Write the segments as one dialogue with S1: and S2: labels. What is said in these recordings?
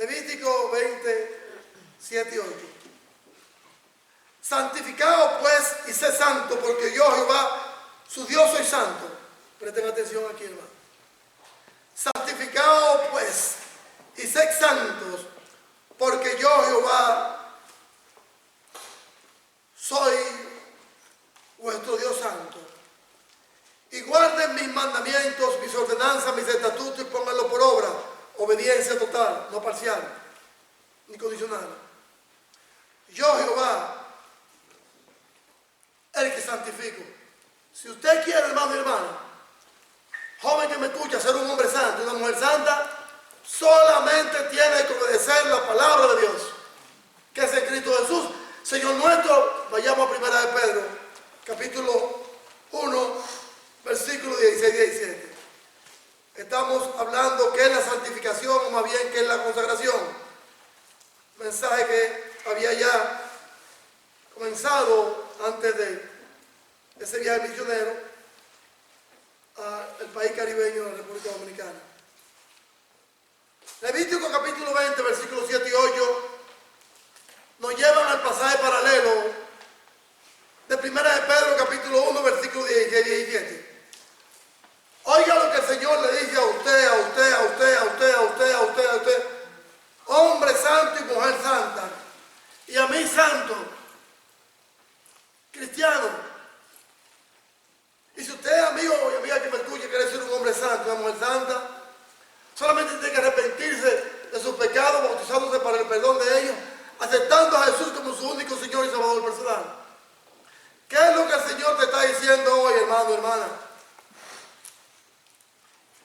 S1: Levítico 20, 7 y 8. Santificaos pues y sed santo, porque yo Jehová, su Dios, soy santo. Presten atención aquí, hermano. Santificaos pues y sed santos, porque yo Jehová soy vuestro Dios santo. Y guarden mis mandamientos, mis ordenanzas, mis estatutos y pónganlo por obra. Obediencia total, no parcial, ni condicional. Yo Jehová, el que santifico. Si usted quiere, hermano y hermana, joven que me escucha, ser un hombre santo, una mujer santa, solamente tiene que obedecer la palabra de Dios, que es en Cristo Jesús, Señor nuestro. Vayamos a 1 de Pedro, capítulo 1, versículo 16 y 17. Estamos hablando que es la santificación, o más bien que es la consagración. Mensaje que había ya comenzado antes de ese viaje misionero al país caribeño de la República Dominicana. Levítico capítulo 20, versículos 7 y 8 nos llevan al pasaje paralelo de 1 de Pedro capítulo 1, versículos 16 y 17. Oiga lo que el Señor le dice a usted, a usted, a usted, a usted, a usted, a usted, a usted, hombre santo y mujer santa, y a mí santo, cristiano. Y si usted, amigo y amiga que me escuche, quiere ser un hombre santo, una mujer santa, solamente tiene que arrepentirse de sus pecados, bautizándose para el perdón de ellos, aceptando a Jesús como su único Señor y Salvador personal. ¿Qué es lo que el Señor te está diciendo hoy, hermano, hermana?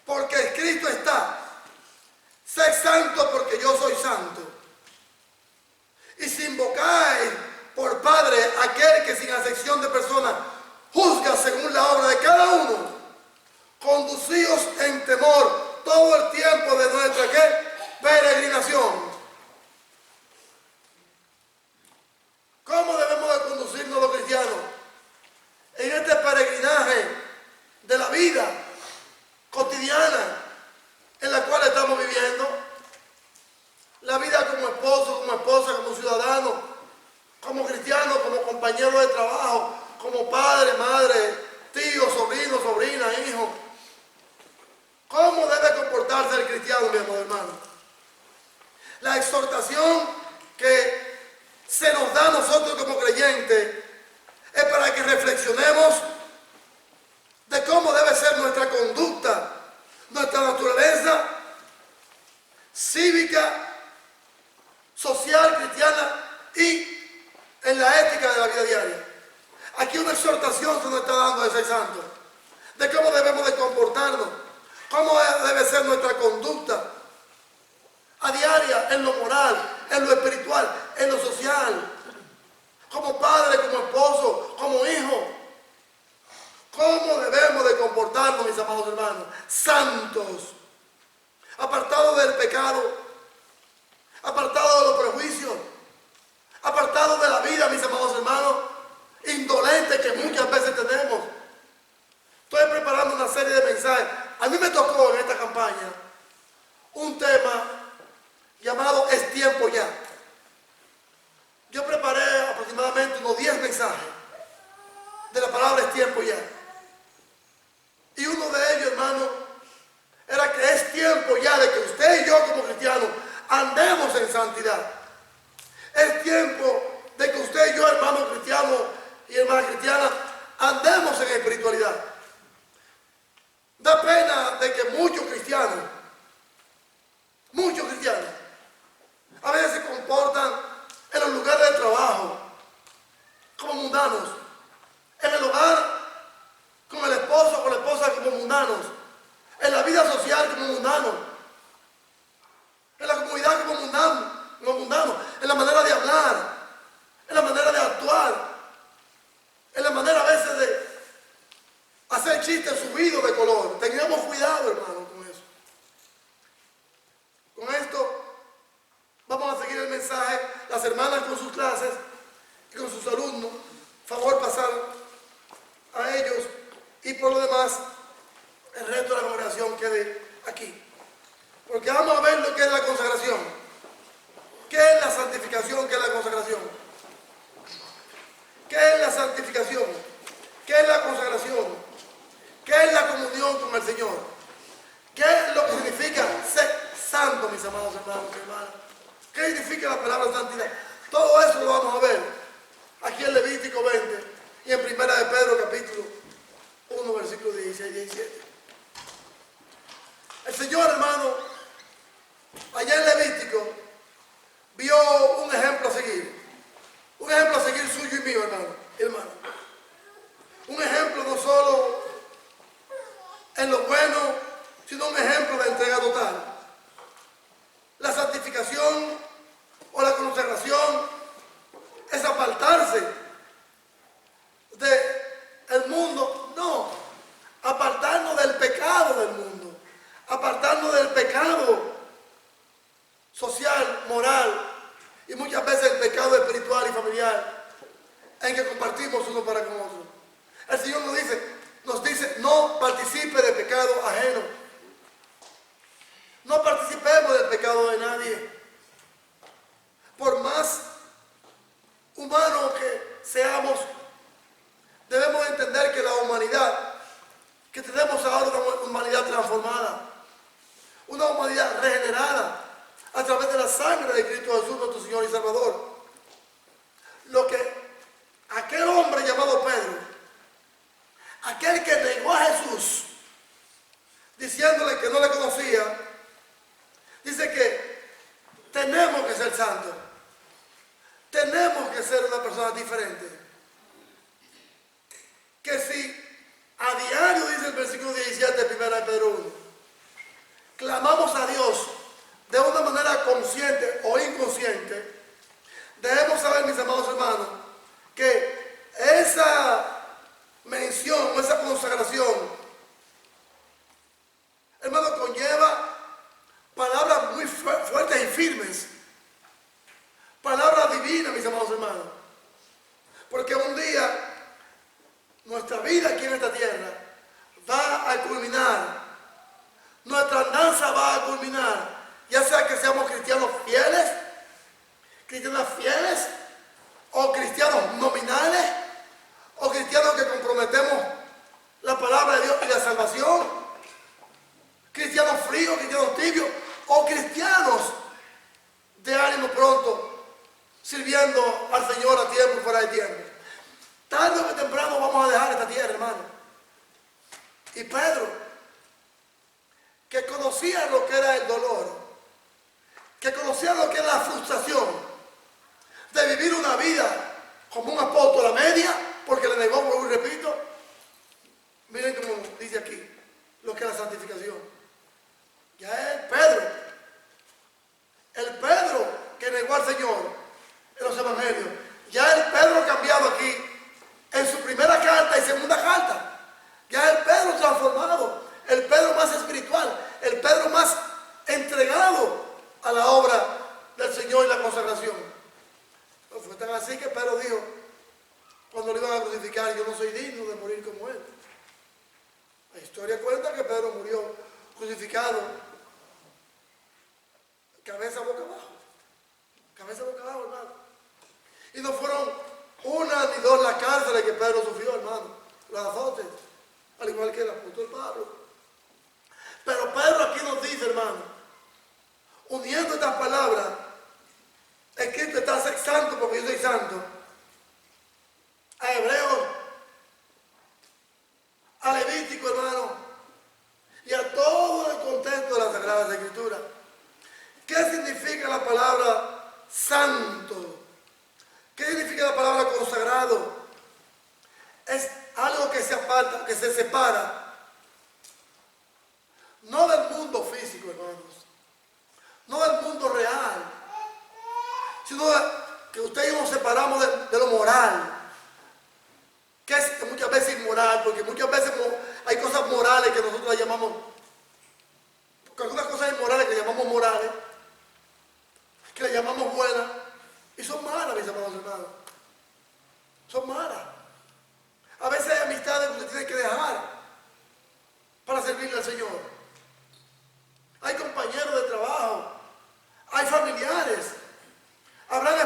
S1: Porque escrito está: sé santo porque yo soy santo. Y si invocáis por Padre aquel que sin acepción de personas juzga según la obra de cada uno, conducíos en temor todo el tiempo de nuestra ¿qué? Peregrinación. ¿Cómo debemos de conducirnos los cristianos en este peregrinaje de la vida cotidiana en la cual estamos viviendo? La vida como esposo, como esposa, como ciudadano, como cristiano, como compañero de trabajo, como padre, madre, tío, sobrino, sobrina, hijo. ¿Cómo debe comportarse el cristiano, mi amor hermano? La exhortación que se nos da a nosotros como creyentes es para que reflexionemos de cómo debe ser nuestra conducta, nuestra naturaleza cívica, social, cristiana y en la ética de la vida diaria. Aquí una exhortación se nos está dando a ese santo de cómo debemos de comportarnos, cómo debe ser nuestra conducta a diaria, en lo moral, en lo espiritual, en lo social, como padre, como esposo, como hijo. ¿Cómo debemos de comportarnos, mis amados hermanos? Santos, apartados del pecado, apartados de los prejuicios, apartados de la vida, mis amados hermanos, indolentes que muchas veces tenemos. Estoy preparando una serie de mensajes. A mí me tocó en esta campaña un tema llamado Es tiempo ya. Yo preparé aproximadamente unos 10 mensajes de la palabra es tiempo ya. Y uno de ellos, hermano, era que es tiempo ya de que usted y yo como cristianos andemos en santidad. Es tiempo de que usted y yo, hermano cristiano y hermana cristiana, andemos en espiritualidad. Da pena de que muchos cristianos, a veces se comportan en los lugares de trabajo como mundanos, en el hogar con el esposo, con la esposa como mundanos, en la vida social como mundanos, en la comunidad como mundanos, en la manera de hablar, en la manera de actuar, en la manera a veces de hacer chistes subidos de color. Tengamos cuidado, hermano, con eso. Con esto vamos a seguir el mensaje. Las hermanas con sus clases y con sus alumnos, favor pasar a ellos, y por lo demás el resto de la congregación quede aquí, porque vamos a ver lo que es la consagración. santificación, ¿qué es la consagración? ¿Qué es la santificación? ¿Qué es la consagración? ¿Qué es la comunión con el Señor? ¿Qué es lo que significa ser santo, mis amados hermanos y hermanas? ¿Qué significa la palabra santidad? Todo eso lo vamos a ver aquí en Levítico 20 y en Primera de Pedro capítulo 1, versículos 16 y 17. El Señor, hermano, allá en Levítico, vio un ejemplo a seguir. Un ejemplo a seguir suyo y mío, hermano. Un ejemplo no solo en lo bueno, sino un ejemplo de entrega total. La santificación o la consagración es apartarse del mundo. No, apartarnos del pecado del mundo. Apartarnos del pecado social, moral y muchas veces el pecado espiritual y familiar en que compartimos uno para con otro. El Señor nos dice, no participe de pecado ajeno. No participemos del pecado de nadie. Por más humanos que seamos, debemos entender que la humanidad que tenemos ahora es una humanidad transformada, una humanidad regenerada a través de la sangre de Cristo Jesús, nuestro Señor y Salvador. Lo que aquel hombre llamado Pedro, aquel que negó a Jesús, diciéndole que no le conocía, dice que tenemos que ser santos, tenemos que ser una persona diferente. Que si a diario, dice el versículo 17 de 1 Pedro 1, clamamos a Dios de una manera consciente o inconsciente, debemos saber, mis amados hermanos, que esa mención, esa consagración, hermano, conlleva palabras muy fuertes y firmes, palabras divinas, mis amados hermanos, porque un día nuestra vida aquí en esta tierra va a culminar, nuestra andanza va a culminar, ya sea que seamos cristianos fieles o cristianos nominales, o cristianos que comprometemos la palabra de Dios y la salvación, cristianos fríos, cristianos tibios, o cristianos de ánimo pronto, sirviendo al Señor a tiempo y fuera de tiempo. Tarde o temprano vamos a dejar esta tierra, hermano. Y Pedro, que conocía lo que era el dolor, que conocía lo que era la frustración de vivir una vida como un apóstol a media, porque le negó, vuelvo y repito. Miren cómo dice aquí lo que es la santificación. Ya es el Pedro que negó al Señor en los evangelios, ya el Pedro cambiado aquí en su primera carta y segunda carta, ya el Pedro transformado, el Pedro más espiritual, el Pedro más entregado a la obra del Señor y la consagración. No fue tan así que Pedro dijo, cuando lo iban a crucificar, yo no soy digno de morir como él. La historia cuenta que Pedro murió crucificado, cabeza boca abajo, hermano. Y no fueron una ni dos las cárceles que Pedro sufrió, hermano, los azotes, al igual que el apóstol Pablo. Pero Pedro aquí nos dice, hermano, uniendo estas palabras, escrito está: ser santo porque yo soy santo. A Hebreos, a Levítico, hermano, y a todo el contexto de las Sagradas Escrituras. ¿Qué significa la palabra santo? ¿Qué significa la palabra consagrado? Es algo que se aparta, que se separa, no del mundo físico, hermanos, no del mundo real, sino que usted y yo nos separamos de lo moral, que es muchas veces inmoral, porque muchas veces hay cosas morales que nosotros las llamamos, algunas cosas inmorales que llamamos morales, que le llamamos buenas, y son malas, mis amados hermanos. Son malas. A veces hay amistades que usted tiene que dejar para servirle al Señor. Hay compañeros de trabajo, hay familiares, habrán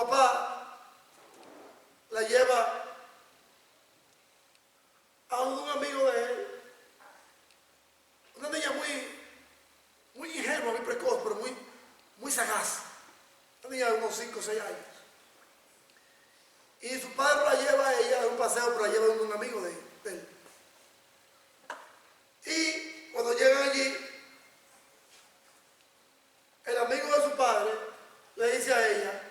S1: papá la lleva a un amigo de él, una niña muy ingenua, muy precoz, pero muy sagaz, una niña de unos 5 o 6 años. Y su padre la lleva a ella a un paseo, pero la lleva a un amigo de él. Y cuando llegan allí, el amigo de su padre le dice a ella: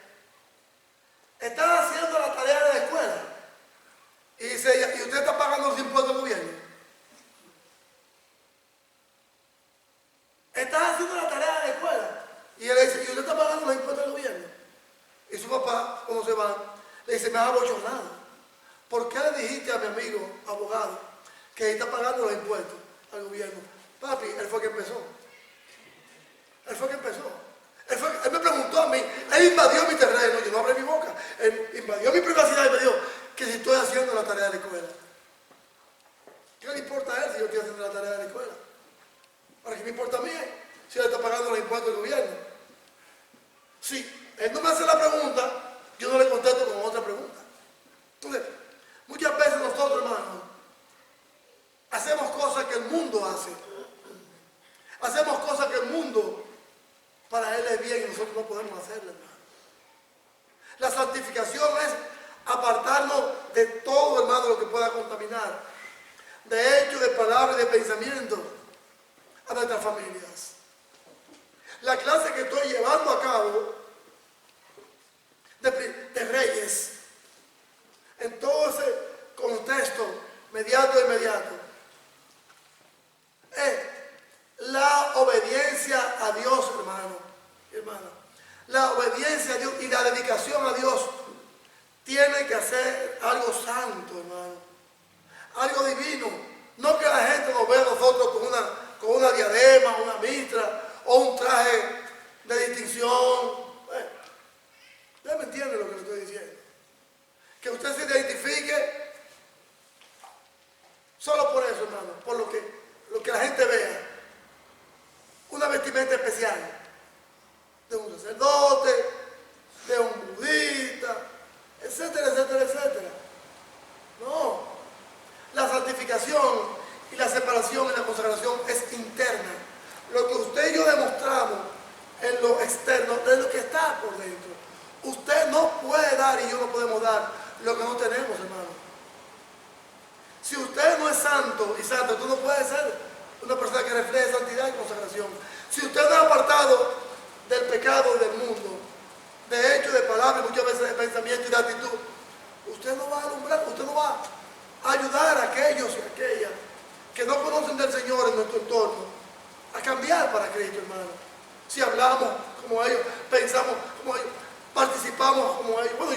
S1: ¿están haciendo la tarea de la escuela? Y dice ella: ¿y usted está pagando los impuestos del gobierno? ¿Están haciendo la tarea de la escuela? Y él le dice: ¿y usted está pagando los impuestos del gobierno? Y su papá, cuando se van, le dice: me ha abochornado. ¿Por qué le dijiste a mi amigo abogado que está pagando los impuestos al gobierno? Papi, él fue que empezó. Él fue que empezó. Él me preguntó a mí, él invadió mi terreno, yo no abrí mi boca. Él invadió mi privacidad y me dijo que si estoy haciendo la tarea de la escuela. ¿Qué le importa a él si yo estoy haciendo la tarea de la escuela? ¿Para qué me importa a mí si él está pagando los impuestos del gobierno? Si él no me hace la pregunta, yo no le contesto con otra pregunta. Entonces, muchas veces nosotros, hermanos, hacemos cosas que el mundo hace. Hacemos cosas que el mundo para él es bien y nosotros no podemos hacerlo, hermano. La santificación es apartarnos de todo, hermano, lo que pueda contaminar. De hecho, de palabra y de pensamiento a nuestras familias. La clase que estoy llevando a cabo de Reyes, en todo ese contexto mediato e inmediato, es la obediencia a Dios, hermano, hermana. La obediencia a Dios y la dedicación a Dios tiene que hacer algo santo, hermano. Algo divino. No que la gente nos vea a nosotros con una diadema, una mitra o un traje de distinción. ¿Ya me entiende lo que le estoy diciendo? Que usted se identifique solo por eso, hermano, por lo que la gente vea. Una vestimenta especial de un sacerdote, de un budista, etcétera, etcétera, etcétera. No. La santificación y la separación y la consagración es interna. Lo que usted y yo demostramos en lo externo es lo que está por dentro. Usted no puede dar y yo no podemos dar lo que no tenemos, hermano. Si usted no es santo y santo, tú no puedes ser una persona que refleje santidad y consagración. Si usted no es apartado del pecado y del mundo, de hecho, de palabra, muchas veces de pensamiento y de actitud, usted no va a alumbrar, usted no va a ayudar a aquellos y aquellas que no conocen del Señor en nuestro entorno a cambiar para Cristo, hermano. Si hablamos como ellos, pensamos como ellos, participamos como ellos. Bueno,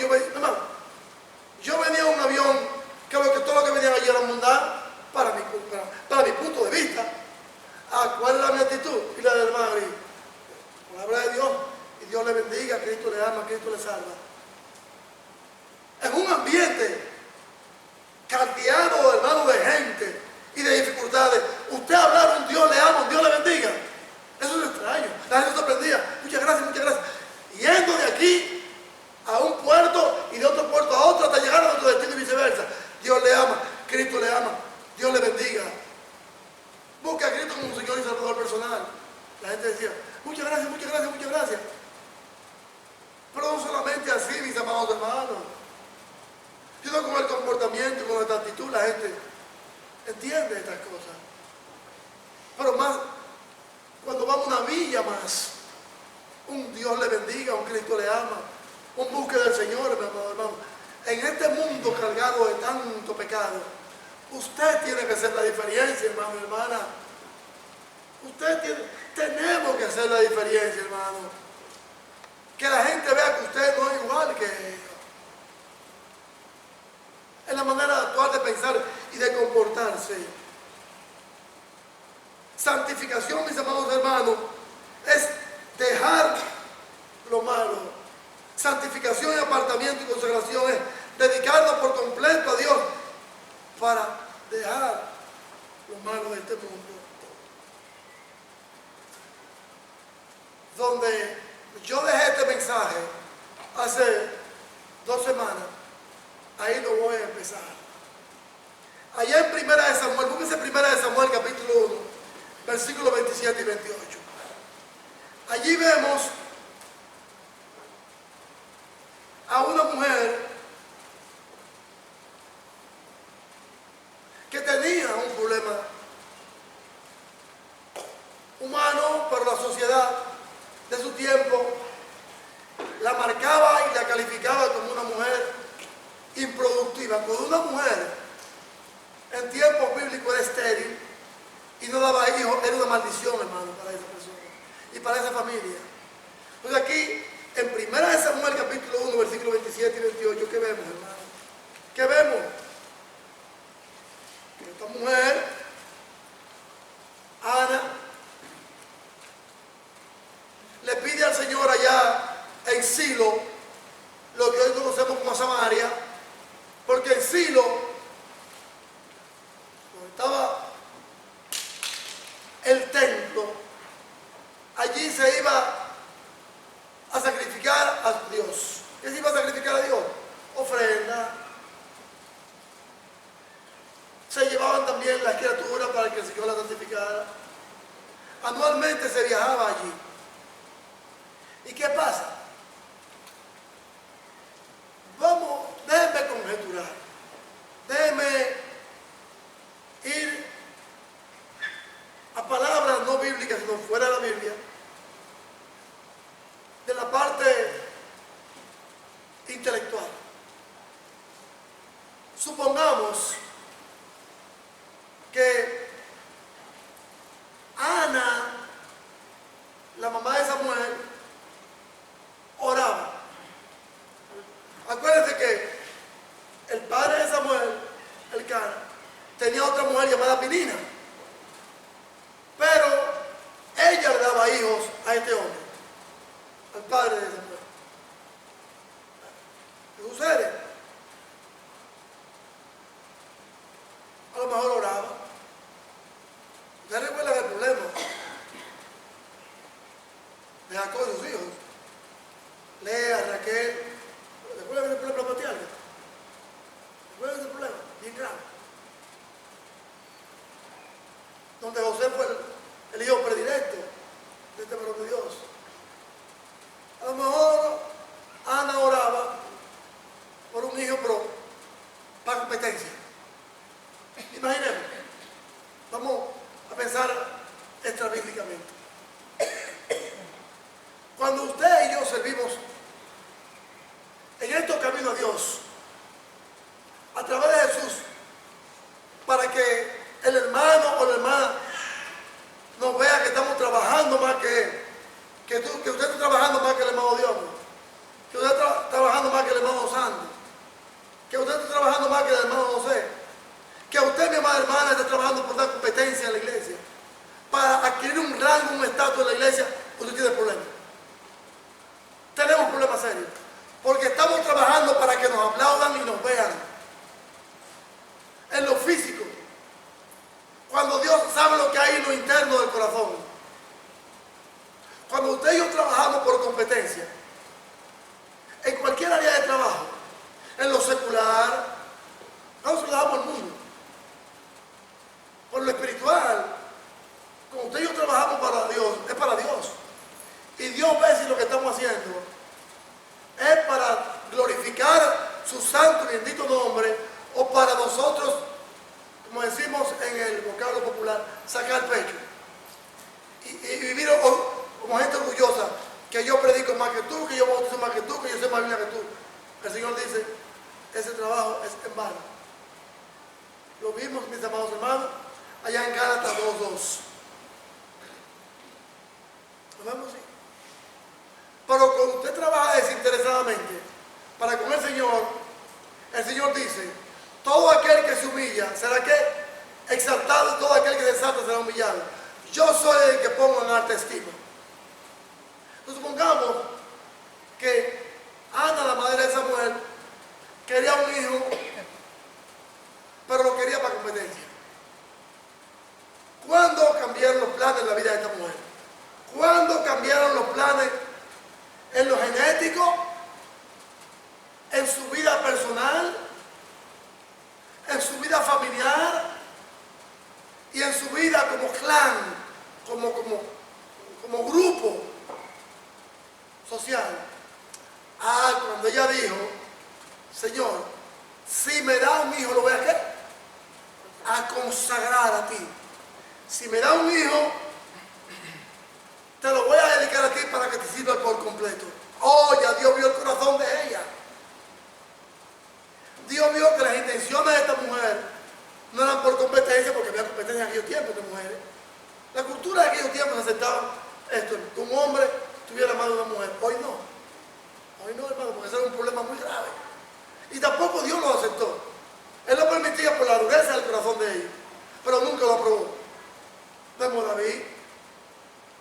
S1: yo venía en un avión que todo lo que venía allí era mundano para mi punto de vista. ¿Cuál era mi actitud? Y la del hermano, palabra de Dios, y Dios le bendiga, Cristo le ama, Cristo le salva. En un ambiente carteado, hermano, de gente y de dificultades, usted hablar un Dios le ama, un Dios le bendiga. Eso es extraño. La gente sorprendía. Muchas gracias, muchas gracias. Yendo de aquí a un puerto y de otro puerto a otro hasta llegar a nuestro destino y viceversa. Dios le ama, Cristo le ama, Dios le bendiga. Busca a Cristo como un Señor y Salvador personal. La gente decía: muchas gracias, muchas gracias, muchas gracias. Pero no solamente así, mis amados hermanos, sino con el comportamiento y con esta actitud la gente entiende estas cosas. Pero más, cuando vamos a una villa más, un Dios le bendiga, un Cristo le ama, un busque del Señor, mi amado hermano. En este mundo cargado de tanto pecado, usted tiene que hacer la diferencia, hermano y hermana. Tenemos que hacer la diferencia, hermano. Que la gente vea que usted no es igual que ellos. En la manera de actuar, de pensar y de comportarse. Santificación, mis amados hermanos, es dejar lo malo. Santificación y apartamiento y consagración es dedicarnos por completo a Dios para dejar lo malo de este mundo. Donde yo dejé este mensaje hace 2 semanas, ahí lo voy a empezar. Allá en Primera de Samuel, búsquense Primera de Samuel capítulo 1, versículos 27 y 28. Allí vemos a una mujer que tenía un problema humano, pero la sociedad de su tiempo la marcaba y la calificaba como una mujer improductiva. Cuando una mujer en tiempos bíblicos era estéril y no daba hijos, era una maldición, hermano, para esa persona y para esa familia. Entonces aquí, en Primera de Samuel capítulo 1, versículos 27 y 28, ¿qué vemos, hermano? ¿Qué vemos? Que esta mujer, Ana, le pide al Señor allá en Silo, lo que hoy conocemos como Samaria, porque en Silo, donde estaba el templo, allí se iba a sacrificar a Dios. ¿Qué se iba a sacrificar a Dios? Ofrenda. Se llevaban también las criaturas para que el Señor las santificara. Anualmente se viajaba allí. ¿Y qué pasa? Déjenme conjeturar. Déjenme ir a palabras no bíblicas, sino fuera de la Biblia, de la parte intelectual. Supongamos que Ana, la mamá de Samuel, oraba. Acuérdense que el padre de Samuel, Elcana, tenía otra mujer llamada Penina, pero ella le daba hijos a este hombre, al padre de Samuel. ¿Qué sucede? A lo mejor oraba. ¿Ustedes recuerdan el problema de Jacob y sus hijos? Lea, Raquel. ¿Recuerdan el problema patriarca? ¿Recuerdan ese problema? Bien grave. Donde José fue el hijo predilecto de este varón de Dios. A lo mejor Ana oraba por un hijo, pero para competencia. Imaginemos. Vamos a pensar extrabíblicamente. Cuando usted y yo servimos en estos caminos a Dios, a través de Jesús, para que el hermano o la hermana nos vea que estamos trabajando más que usted está trabajando más que el hermano Dios, que usted está trabajando más que el hermano Santo, que usted está trabajando más que el hermano José, que usted, mi amada hermana, está trabajando por una competencia en la iglesia, para adquirir un rango, un estatus en la iglesia, usted tiene problemas. Tenemos problemas serios, porque estamos trabajando para que nos aplaudan y nos vean en lo físico, cuando Dios sabe lo que hay en lo interno del corazón. Cuando usted y yo trabajamos por competencia, en cualquier área de trabajo, en lo secular, nosotros trabajamos al mundo. Por lo espiritual, cuando usted y yo trabajamos para Dios, es para Dios. Y Dios ve si lo que estamos haciendo es para glorificar su santo y bendito nombre, o para nosotros, como decimos en el vocablo popular, sacar pecho y vivir como gente orgullosa, que yo predico más que tú, que yo bautizo más que tú, que yo sé más Biblia que tú. El Señor dice, ese trabajo es en vano. Lo vimos, mis amados hermanos, allá en Gálatas 2:2. ¿Lo vemos? Sí. Pero cuando usted trabaja desinteresadamente para con el Señor dice, todo aquel que se humilla, ¿será que exaltado? Todo aquel que se exalta será humillado. Yo soy el que pongo en alta estima. Entonces supongamos que Ana, la madre de Samuel, quería un hijo, pero lo quería para competencia. ¿Cuándo cambiaron los planes en la vida de esta mujer? ¿Cuándo cambiaron los planes en lo genético, en su vida personal, en su vida familiar y en su vida como clan, como grupo social. Cuando ella dijo, Señor, si me da un hijo, ¿lo voy a qué? A consagrar a ti. Si me da un hijo, te lo voy a dedicar a ti para que te sirva por completo. Oh, ya Dios vio el corazón de ella. Dios vio que las intenciones de esta mujer no eran por competencia, porque había competencia en aquellos tiempos de mujeres. La cultura de aquellos tiempos aceptaba esto, que un hombre tuviera la mano de una mujer. Hoy no. Hoy no, hermano, porque ese era un problema muy grave. Y tampoco Dios lo aceptó. Él lo permitía por la dureza del corazón de ellos, pero nunca lo aprobó. Vemos a David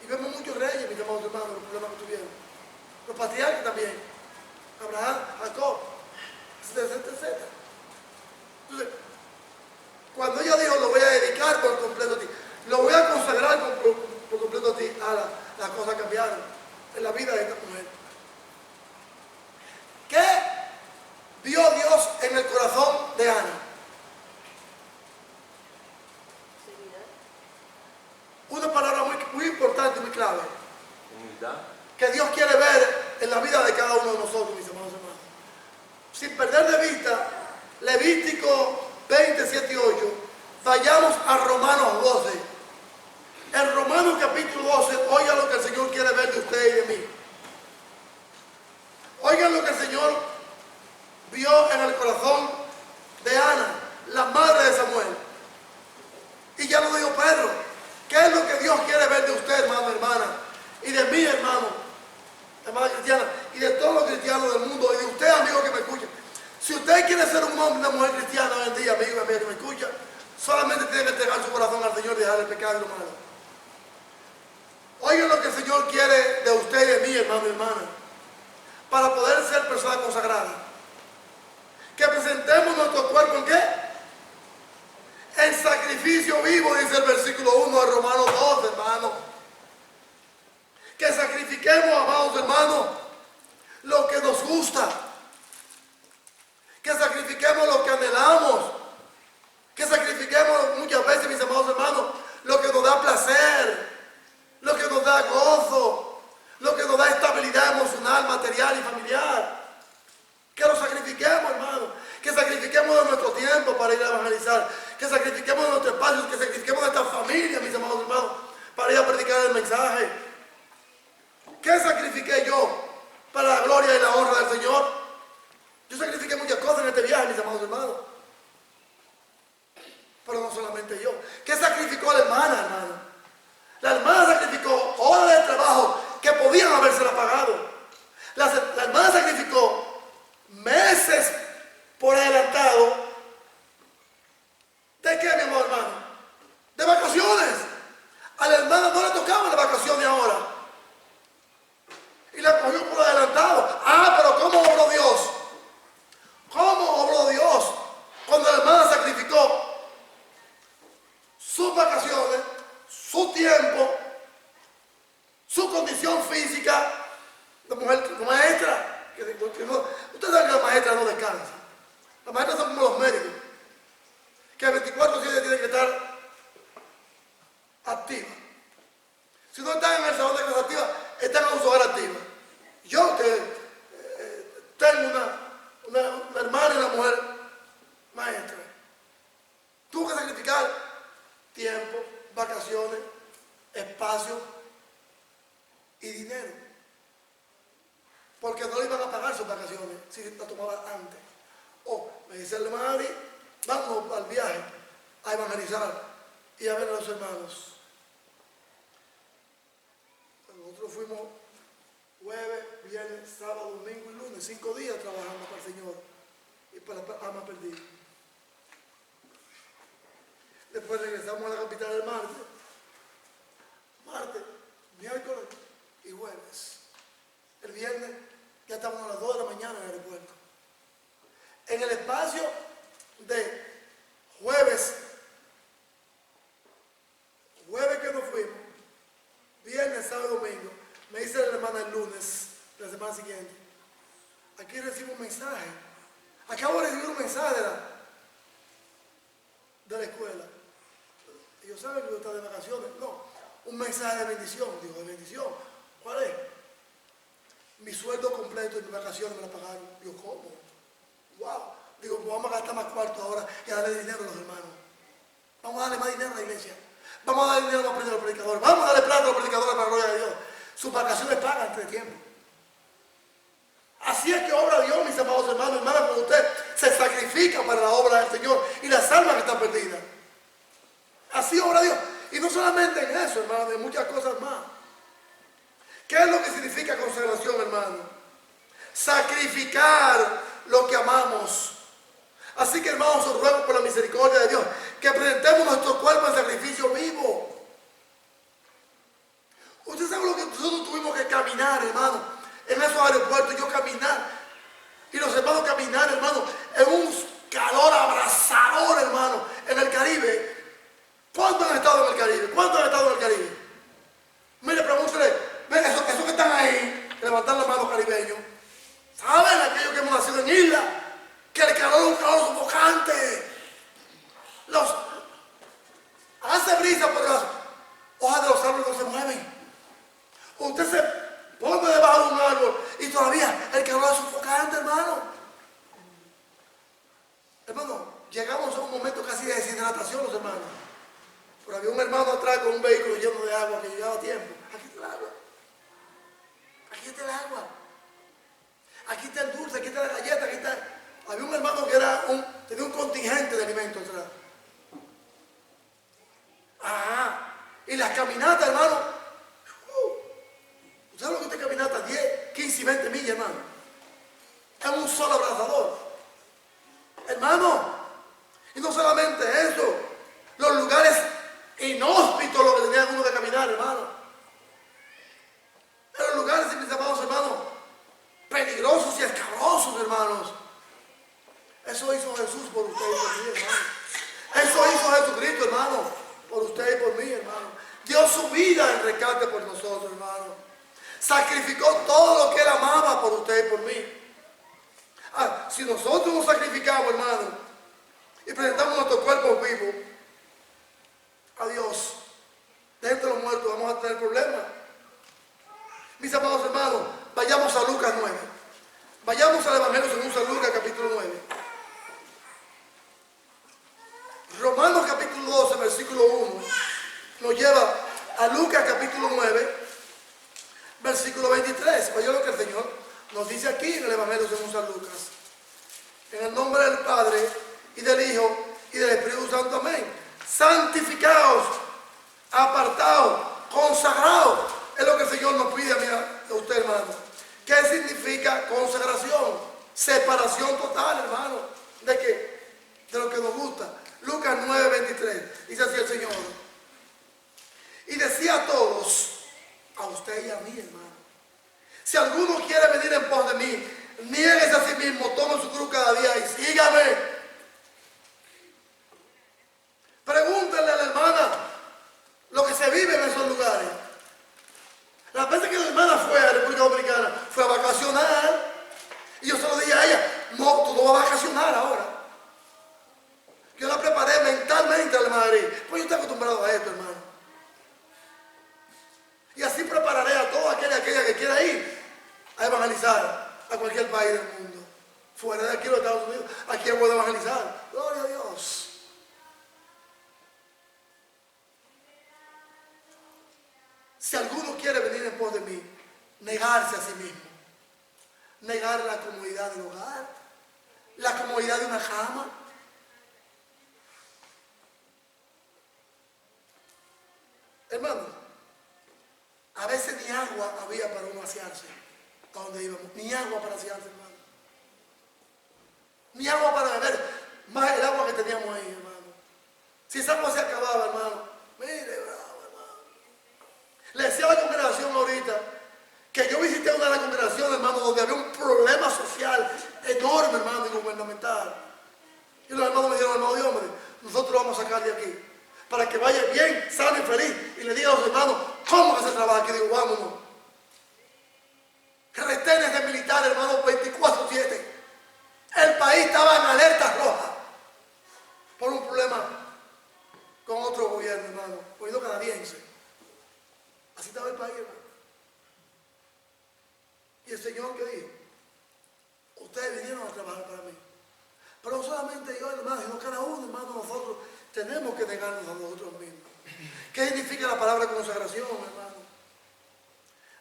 S1: y vemos muchos reyes, mis amados hermanos, los problemas que tuvieron. Los patriarcas también. Abraham, Jacob, etc. Entonces, cuando ella dijo, lo voy a dedicar por completo a ti, lo voy a consagrar por completo a ti, las cosas cambiaron en la vida de esta mujer. ¿Qué vio Dios en el corazón de Ana? Una palabra muy importante y muy clave.
S2: Humildad.
S1: Que Dios quiere ver en la vida de cada uno de nosotros, mis amados hermanos. Sin perder de vista Levítico 20, 7 y 8, vayamos a Romanos 12. En Romanos capítulo 12, oigan lo que el Señor quiere ver de usted y de mí. Oigan lo que el Señor vio en el corazón de Ana, la madre de Samuel. Y ya lo dijo Pedro. ¿Qué es lo que Dios quiere ver de usted, hermano, hermana? Y de mí, hermano, hermana cristiana, y de todos los cristianos del mundo, y de usted, amigo que me escucha. Si usted quiere ser un hombre, una mujer cristiana hoy en día, amigo y amiga que me escucha, solamente tiene que entregar su corazón al Señor y dejar el pecado y lo malo. Oigan lo que el Señor quiere de usted y de mí, hermano y hermana, para poder ser personas consagradas. Que presentemos nuestro cuerpo ¿en qué? En sacrificio vivo, dice el versículo 1 de Romanos 12, hermano. Que sacrifiquemos, amados hermanos, lo que nos gusta. Que sacrifiquemos lo que anhelamos. Que sacrifiquemos muchas veces, mis amados hermanos, lo que nos da placer, lo que nos da gozo, lo que nos da estabilidad emocional, material y familiar. Que lo sacrifiquemos, hermano. Que sacrifiquemos de nuestro tiempo para ir a evangelizar. Que sacrifiquemos de nuestro espacio, que sacrifiquemos de esta familia, mis amados hermanos, para ir a predicar el mensaje. ¿Qué sacrifiqué yo para la gloria y la honra del Señor? Yo sacrifiqué muchas cosas en este viaje, mis amados hermanos. Pero no solamente yo. ¿Qué sacrificó la hermana, hermano? La hermana sacrificó horas de trabajo que podían habérsela pagado. La hermana sacrificó meses por adelantado. ¿De qué, mi amor, hermano? De vacaciones. A la hermana no le tocaban las vacaciones ahora. Y la cogió por adelantado. Pero ¿cómo obró Dios? ¿Cómo obró Dios? Cuando la hermana sacrificó sus vacaciones, su tiempo, su condición física de mujer maestra. Ustedes saben que las maestras no descansan. Las maestras son como los médicos, que 24/7 tienen que estar activas. Si no están en el salón de clase activa, están en su hogar activa. Yo que tengo una hermana y una mujer maestra, tuve que sacrificar tiempo, vacaciones, espacio y dinero. Porque no le iban a pagar sus vacaciones si las tomaba antes. Me dice el hermano, vamos al viaje a evangelizar y a ver a los hermanos. Nosotros fuimos jueves, viernes, sábado, domingo y lunes, 5 días trabajando para el Señor y para la alma perdida. Después regresamos a la capital el martes, miércoles y jueves. El viernes ya estábamos a las 2 de la mañana en el aeropuerto. En el espacio de jueves que nos fuimos, viernes, sábado, domingo, me dice la hermana el lunes de la semana siguiente, aquí recibo un mensaje mensaje. Acabo de recibir un mensaje de la escuela. Ellos saben que yo estoy de vacaciones. No, un mensaje de bendición. Digo, ¿de bendición? ¿Cuál es? Mi sueldo completo y mis vacaciones me la pagaron. Digo, ¿cómo? Wow. Digo, pues vamos a gastar más cuarto ahora y a darle dinero a los hermanos. Vamos a darle más dinero a la iglesia. Vamos a darle dinero a los predicadores. Vamos a darle plata a los predicadores para la gloria de Dios. Sus vacaciones pagan antes de tiempo. Así es que obra Dios, mis amados hermanos, hermanas, cuando usted se sacrifica para la obra del Señor y las almas que están perdidas. Así obra Dios. Y no solamente en eso, hermano, en muchas cosas más. ¿Qué es lo que significa consagración, hermano? Sacrificar lo que amamos. Así que, hermanos, os ruego por la misericordia de Dios que presentemos nuestro cuerpo en sacrificio vivo. Usted sabe lo que nosotros tuvimos que caminar, hermano, en esos aeropuertos, yo caminar y los hermanos caminar, hermano, en un calor abrasador, hermano, en el Caribe. ¿Cuántos han estado en el Caribe? ¿Cuántos han estado en el Caribe? Mire, pregúntele, ven, esos que están ahí, que levantan las manos caribeños, ¿saben aquellos que hemos nacido en isla? Que el calor es un calor sofocante. Hace brisa, pero las hojas de los árboles no se mueven. Usted se pone debajo de un árbol y todavía el calor es sofocante, hermano. Hermano, llegamos a un momento casi de deshidratación, los hermanos. Pero había un hermano atrás con un vehículo lleno de agua que llegaba a tiempo. Aquí está el agua. Aquí está el agua. Aquí está el dulce, aquí está la galleta, aquí está. Había un hermano que tenía un contingente de alimentos atrás. Y las caminatas, hermano. ¿Usted sabe lo que usted caminata? 10, 15 y 20 millas, hermano. Es un solo abrazador. Hermano. Y no solamente eso. Los lugares inhóspitos lo que tenía uno que caminar, hermano. En los lugares, mis amados hermanos, peligrosos y escabrosos, hermanos. Eso hizo Jesús por usted y por mí, hermano. Eso hizo Jesucristo, hermano, por usted y por mí, hermano. Dio su vida en rescate por nosotros, hermano. Sacrificó todo lo que Él amaba por usted y por mí. Si nosotros nos sacrificamos, hermano, y presentamos nuestro cuerpo vivo a Dios, de entre los muertos, vamos a tener problemas. Mis amados hermanos, vayamos a Lucas 9. Vayamos al Evangelio según San Lucas, capítulo 9. Romanos capítulo 12, versículo 1, nos lleva a Lucas capítulo 9, versículo 23. Oye lo que el Señor nos dice aquí en el Evangelio según San Lucas. En el nombre del Padre, y del Hijo, y del Espíritu Santo, amén. Santificaos, apartaos, consagraos. Es lo que el Señor nos pide a usted, hermano. ¿Qué significa consagración? Separación total, hermano. ¿De qué? De lo que nos gusta. Lucas 9, 23. Dice así el Señor. Y decía a todos, a usted y a mí, hermano, si alguno quiere venir en pos de mí, niéguese a sí mismo, tome su cruz cada día y sígame. Pregúntenle a la hermana lo que se vive en esos lugares. Las veces que la hermana fue a la República Dominicana, fue a vacacionar. Y yo se lo dije a ella, no, tú no vas a vacacionar ahora. Yo la preparé mentalmente al Madrid. Pues yo estoy acostumbrado a esto, hermano. Y así prepararé a toda aquella que quiera ir a evangelizar a cualquier país del mundo. Fuera de aquí, los Estados Unidos, aquí puedo evangelizar. Gloria a Dios. Si alguno quiere venir en pos de mí, negarse a sí mismo. Negar la comodidad del hogar, la comodidad de una cama. Hermano, a veces ni agua había para uno asearse a donde íbamos. Ni agua para asearse, hermano. Ni agua para beber. Más el agua que teníamos ahí, hermano. Si esa agua se acababa, hermano. Mire, bravo, hermano. Le decía a la congregación ahorita que yo visité una de las congregaciones, hermano, donde había un problema social enorme, hermano, y gubernamental. Y los hermanos me dijeron, hermano Dios, nosotros lo vamos a sacar de aquí, para que vaya bien, sano y feliz. Y le diga a los hermanos, ¿cómo que se trabaja? Y digo, vámonos. Retenes de militar, hermano, 24/7. ustedes vinieron a trabajar para mí. Pero no solamente yo, hermano, sino cada uno, hermano, nosotros tenemos que negarnos a nosotros mismos. ¿Qué significa la palabra consagración, hermano?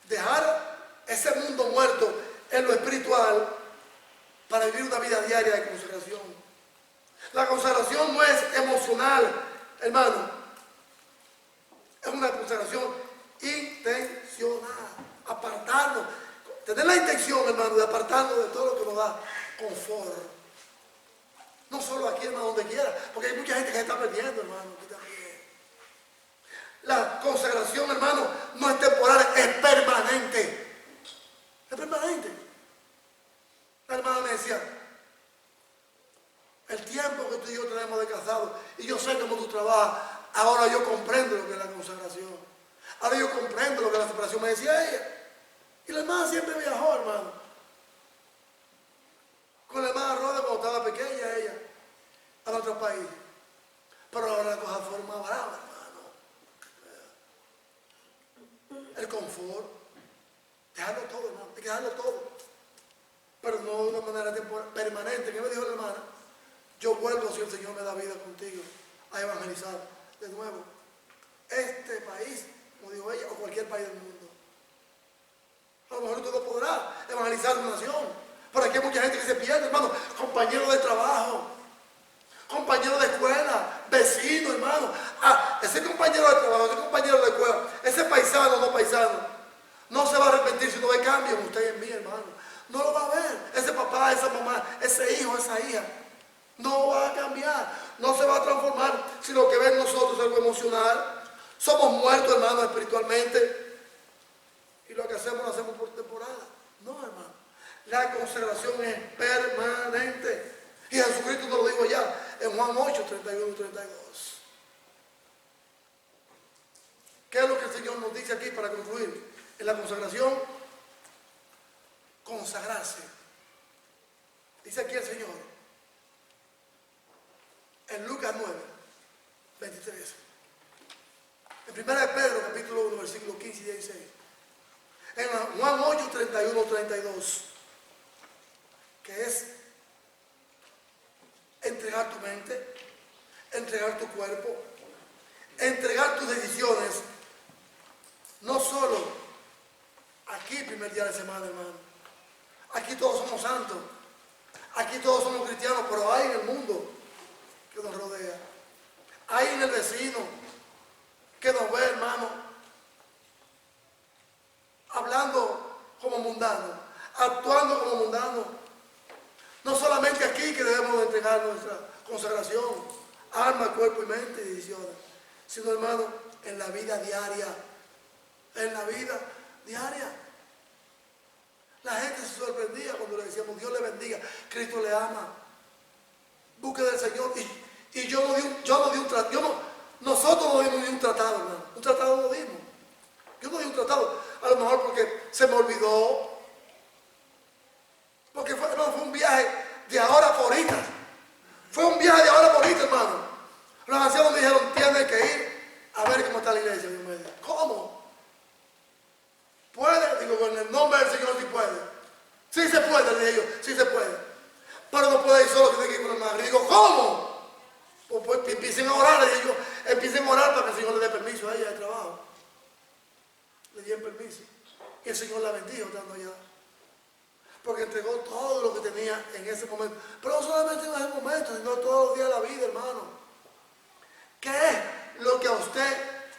S1: Dejar ese mundo muerto en lo espiritual para vivir una vida diaria de consagración. La consagración no es emocional, hermano. Es una consagración intencional. Apartarnos. Tener la intención, hermano, de apartarnos de todo lo que nos da confort. No solo aquí, hermano, donde quiera. Porque hay mucha gente que se está perdiendo, hermano. Aquí también. La consagración, hermano, no es temporal, es permanente. Es permanente. La hermana me decía, el tiempo que tú y yo tenemos de casado, y yo sé cómo tú trabajas, ahora yo comprendo lo que es la consagración. Ahora yo comprendo lo que es la separación, me decía ella. Y la hermana siempre viajó, hermano. Con la hermana Roda cuando estaba pequeña ella, a otro país. Pero ahora la cosa forma brava, hermano. El confort, dejarlo todo, hermano, hay que dejarlo todo. Pero no de una manera permanente. ¿Qué me dijo la hermana? Yo vuelvo si el Señor me da vida contigo a evangelizar de nuevo este país, como dijo ella, o cualquier país del mundo. A lo mejor tú no podrás evangelizar una nación, pero aquí hay mucha gente que se pierde, hermano. Compañeros de trabajo, compañeros de escuela, vecinos, hermano. Ese compañero de trabajo, ese compañero de escuela, ese paisano o no paisano, no se va a arrepentir si no ve cambio en usted y en mí, hermano. No lo va a ver. Ese papá, esa mamá, ese hijo, esa hija, no va a cambiar, no se va a transformar, si lo que ven nosotros es algo emocional. Somos muertos, hermano, espiritualmente. Y lo que hacemos lo hacemos por temporada. No, hermano. La consagración es permanente. Y Jesucristo nos lo dijo ya en Juan 8, 31 y 32. ¿Qué es lo que el Señor nos dice aquí para concluir? En la consagración, consagrarse. Dice aquí el Señor, en Lucas 9, 23. En 1 de Pedro, capítulo 1, versículos 15 y 16. En Juan 8, 31, 32. Que es entregar tu mente, entregar tu cuerpo, entregar tus decisiones. No solo aquí, primer día de semana, hermano. Aquí todos somos santos. Aquí todos somos cristianos, pero hay en el mundo que nos rodea. Hay en el vecino que nos ve, hermano, hablando como mundano, actuando como mundano. No solamente aquí que debemos de entregar nuestra consagración, alma, cuerpo y mente y decisiones, sino, hermano, en la vida diaria. En la vida diaria. La gente se sorprendía cuando le decíamos, Dios le bendiga, Cristo le ama. Busque del Señor. Y nosotros no dimos ni un tratado, hermano. Un tratado no dimos. Yo no di un tratado. A lo mejor porque se me olvidó. Porque fue un viaje de ahora por ahorita. Fue un viaje de ahora por ahorita, hermano. Los ancianos me dijeron, tienes que ir a ver cómo está la iglesia. Yo me dije, ¿cómo? ¿Puede? Digo, con el nombre del Señor sí puede. Sí se puede, le dije yo, sí se puede. Pero no puede ir solo, tiene que ir con el madre. Y digo, ¿cómo? Pues empiecen a orar, le dije yo, empiecen a orar para que el Señor le dé permiso a ella de trabajo. Le di el permiso. Y el Señor la bendijo estando allá. Porque entregó todo lo que tenía en ese momento. Pero no solamente en ese momento, sino todos los días de la vida, hermano. ¿Qué es lo que a usted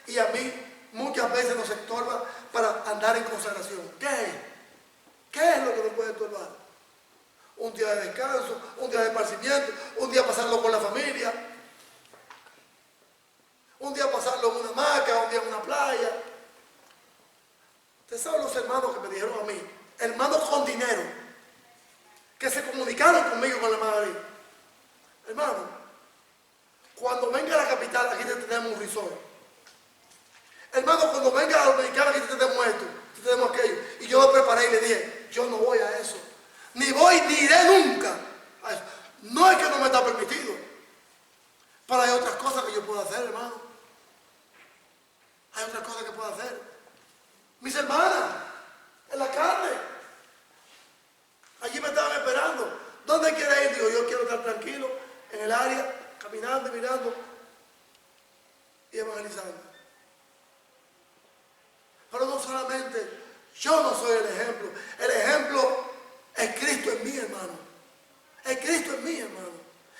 S1: y a mí muchas veces nos estorba para andar en consagración? ¿Qué es? ¿Qué es lo que nos puede estorbar? Un día de descanso, un día de esparcimiento, un día pasarlo con la familia, un día pasarlo en una hamaca, un día en una playa. Ustedes saben los hermanos que me dijeron a mí, hermanos con dinero, que se comunicaron conmigo con la madre. Hermano, cuando venga a la capital, aquí te tenemos un resort. Hermano, cuando venga a la Dominicana, aquí te tenemos esto, te tenemos aquello. Y yo lo preparé y le dije, yo no voy a eso. Ni voy, ni iré nunca a eso. No es que no me está permitido. Pero hay otras cosas que yo puedo hacer, hermano. Hay otras cosas que puedo hacer. Mis hermanas, en la carne. Allí me estaban esperando. el área, caminando y mirando y evangelizando. Pero no solamente yo no soy el ejemplo es Cristo en mí, hermano. Es Cristo en mí, hermano.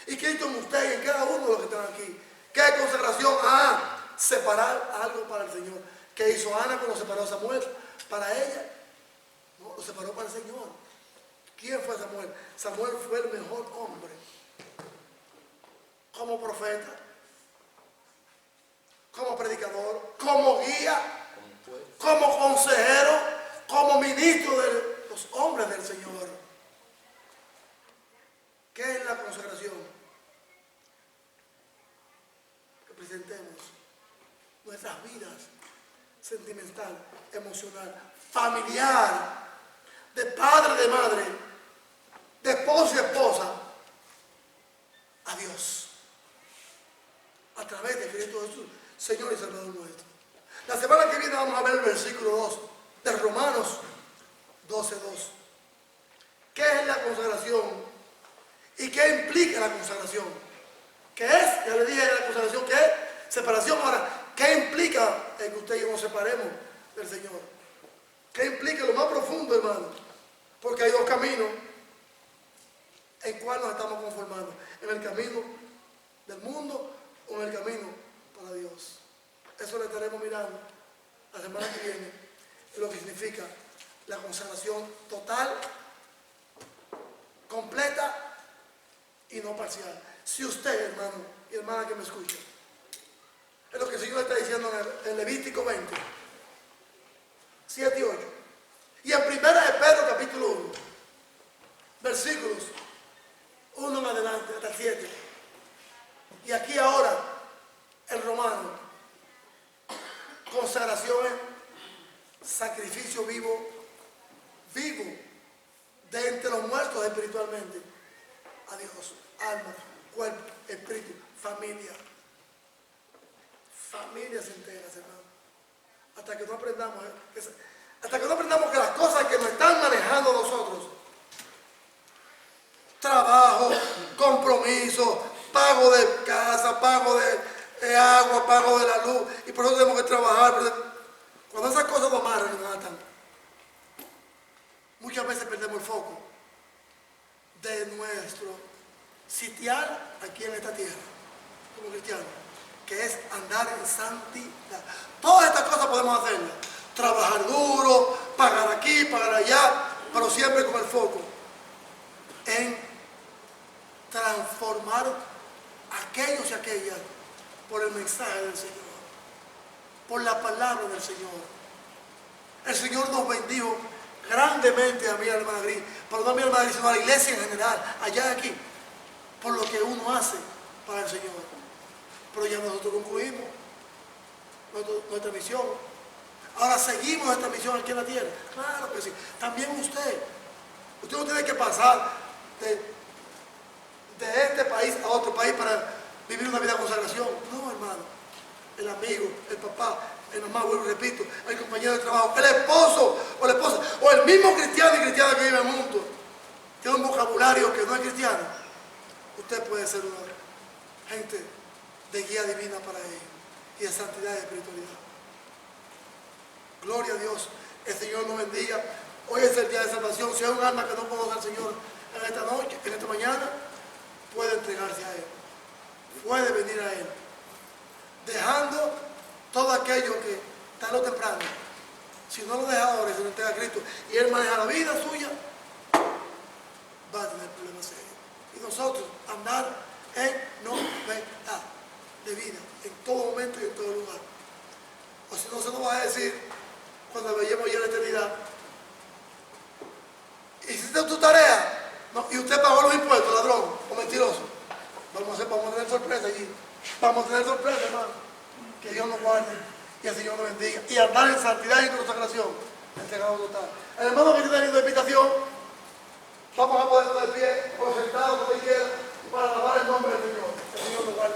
S1: Y Cristo en usted y en cada uno de los que están aquí. ¿Qué consagración? Separar algo para el Señor. ¿Qué hizo Ana cuando separó a Samuel? Para ella. No, lo separó para el Señor. ¿Quién fue Samuel? Samuel fue el mejor hombre. Como profeta, como predicador, como guía, como consejero, como ministro de los hombres del Señor. ¿Qué es la consagración? Que presentemos nuestras vidas sentimental, emocional, familiar, de padre, de madre, de esposo y esposa, a Dios, a través de Cristo Jesús, Señor y Salvador nuestro. La semana que viene vamos a ver el versículo 2 de Romanos 12:2. ¿Qué es la consagración? ¿Y qué implica la consagración? ¿Qué es? Ya le dije la consagración, ¿qué es? Separación. Ahora, ¿qué implica el que usted y yo nos separemos del Señor? ¿Qué implica lo más profundo, hermano? Porque hay dos caminos en cuál nos estamos conformando. En el camino del mundo o en el camino para Dios. Eso lo estaremos mirando la semana que viene. Lo que significa la consagración total, completa y no parcial. Si usted, hermano y hermana que me escucha, es lo que el Señor está diciendo en Levítico 20, 7 y 8. Y en primera de Pedro capítulo 1, versículos 1 en adelante hasta el 7. Y aquí ahora el romano, consagración es sacrificio vivo de entre los muertos espiritualmente a Dios, alma, cuerpo, espíritu, familias enteras, hermano. Hasta que no aprendamos, que las cosas que nos están manejando nosotros, trabajo, compromiso, pago de casa, pago de agua, pago de la luz, y por eso tenemos que trabajar. Cuando esas cosas nos amarran y nos atan, muchas veces perdemos el foco de nuestro sitiar aquí en esta tierra, como cristianos, que es andar en santidad. Todas estas cosas podemos hacerlas. Trabajar duro, pagar aquí, pagar allá, pero siempre con el foco en transformar a aquellos y aquellas por el mensaje del Señor, por la palabra del Señor. El Señor nos bendijo grandemente a mí, a la hermana Gris, pero no a mi hermana Gris, sino a la iglesia en general, allá y aquí, por lo que uno hace para el Señor. Pero ya nosotros concluimos nuestra misión. Ahora seguimos esta misión aquí en la tierra. Claro que sí. También usted no tiene que pasar de este país a otro país para vivir una vida de consagración. No, hermano. El amigo, el papá, el mamá, vuelvo y repito, el compañero de trabajo, el esposo o la esposa, o el mismo cristiano y cristiana que viven juntos, tiene un vocabulario que no es cristiano. Usted puede ser una gente de guía divina para ellos y de santidad y espiritualidad. Gloria a Dios. El Señor nos bendiga. Hoy es el día de salvación. Si hay un alma que no conoce al Señor en esta noche, en esta mañana, puede entregarse a Él. Puede venir a Él. Dejando todo aquello que tarde o temprano, si no lo deja ahora y se lo entrega a Cristo y Él maneja la vida suya, va a tener problemas serios. Y nosotros andar en novedad de vida, en todo momento y en todo lugar. O si no, se nos va a decir cuando vayamos ya a la eternidad: ¿hiciste tu tarea? No, y usted pagó los impuestos, ladrón o mentiroso. Vamos a tener sorpresa allí. Vamos a tener sorpresa, hermano. Que Dios nos guarde y el Señor nos bendiga. Y andar en santidad y consagración, entregado total. El hermano que tiene la invitación, vamos a poder estar de pie o sentados donde quiera para alabar el nombre del Señor. El Señor nos guarde.